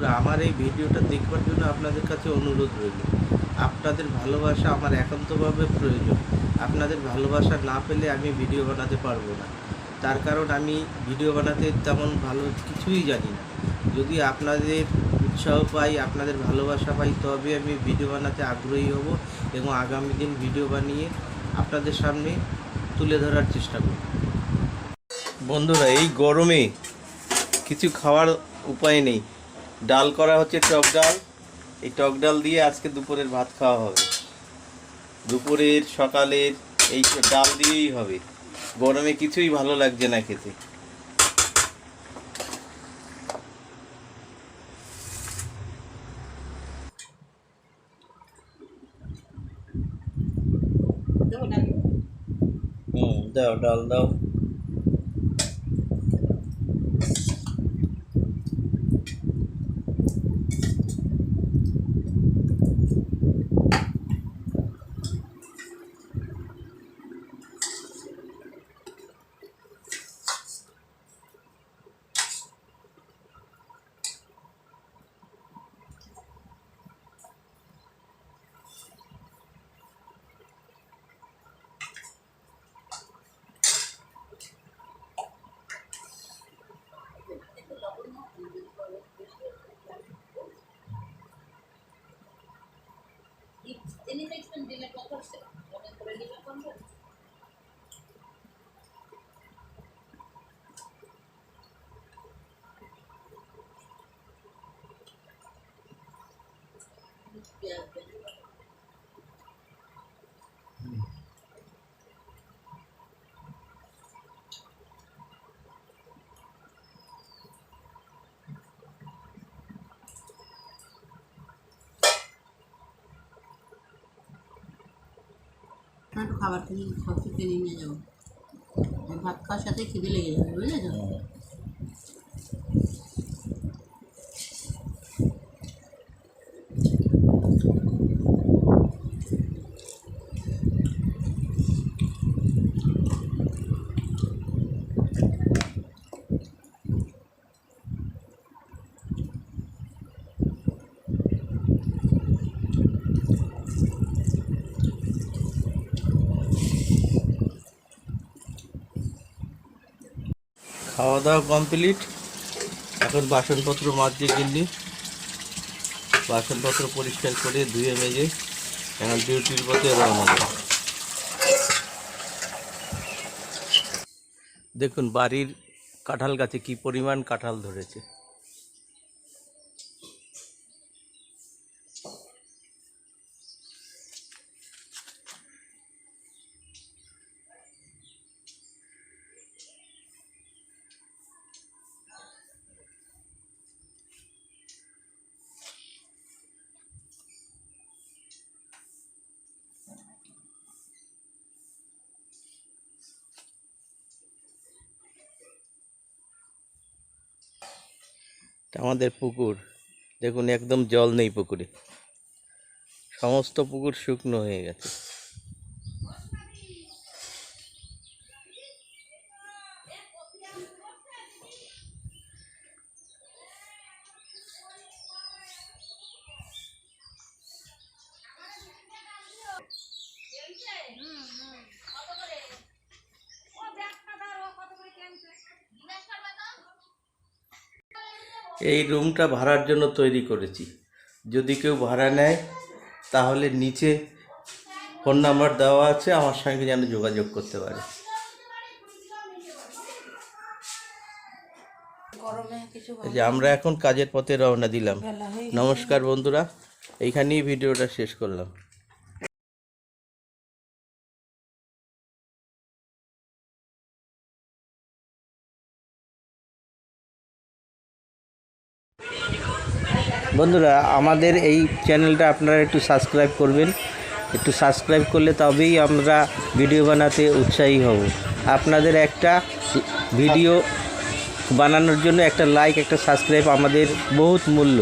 বন্ধুরা, আমার এই ভিডিওটা দেখবার জন্য আপনাদের কাছে অনুরোধ রইল। আপনাদের ভালোবাসা আমার একান্তভাবে প্রয়োজন। আপনাদের ভালোবাসা না পেলে আমি ভিডিও বানাতে পারবো না। তার কারণ আমি ভিডিও বানাতে তেমন ভালো কিছুই জানি না। যদি আপনাদের উৎসাহ পাই, আপনাদের ভালোবাসা পাই, তবে আমি ভিডিও বানাতে আগ্রহী হব এবং আগামী দিন ভিডিও বানিয়ে আপনাদের সামনে তুলে ধরার চেষ্টা করব। বন্ধুরা, এই গরমে কিছু খাওয়ার উপায় নেই। ডাল করা হচ্ছে, টক ডাল। এই টক ডাল দিয়ে আজকে দুপুরের ভাত খাওয়া হবে। দুপুরের, সকালের এই ডাল দিয়েই হবে। গরমে কিছুই ভালো লাগছে না খেতে। দাও, ডাল দাও। একটু খাবার কিনে নিয়ে যাবো। ভাত খাওয়ার সাথে খিদে লেগে যাবে, বুঝলে তো? খাওয়া দাওয়া কমপ্লিট। এখন বাসনপত্র মাজছে গিন্নি। বাসনপত্র পরিষ্কার করে ধুয়ে মেজে এখন ডিউটির পথে রওনা দেব। দেখুন বাড়ির কাঁঠাল গাছে কি পরিমাণ কাঁঠাল ধরেছে। আমাদের পুকুর দেখুন, একদম জল নেই পুকুরে। সমস্ত পুকুর শুকনো হয়ে গেছে। এই রুমটা ভাড়ার জন্য তৈরি করেছি। যদি কেউ ভাড়া নেয় তাহলে নিচে ফোন নাম্বার দেওয়া আছে, আমার সঙ্গে যেন যোগাযোগ করতে পারে। এই যে আমরা এখন কাজের পথে রওনা দিলাম। নমস্কার বন্ধুরা, এইখানেই ভিডিওটা শেষ করলাম। বন্ধুরা, আমাদের এই চ্যানেলটা আপনারা একটু সাবস্ক্রাইব করবেন। একটু সাবস্ক্রাইব করলে তবেই আমরা ভিডিও বানাতে উৎসাহী হব। আপনাদের একটা ভিডিও বানানোর জন্য একটা লাইক, একটা সাবস্ক্রাইব আমাদের বহুত মূল্য।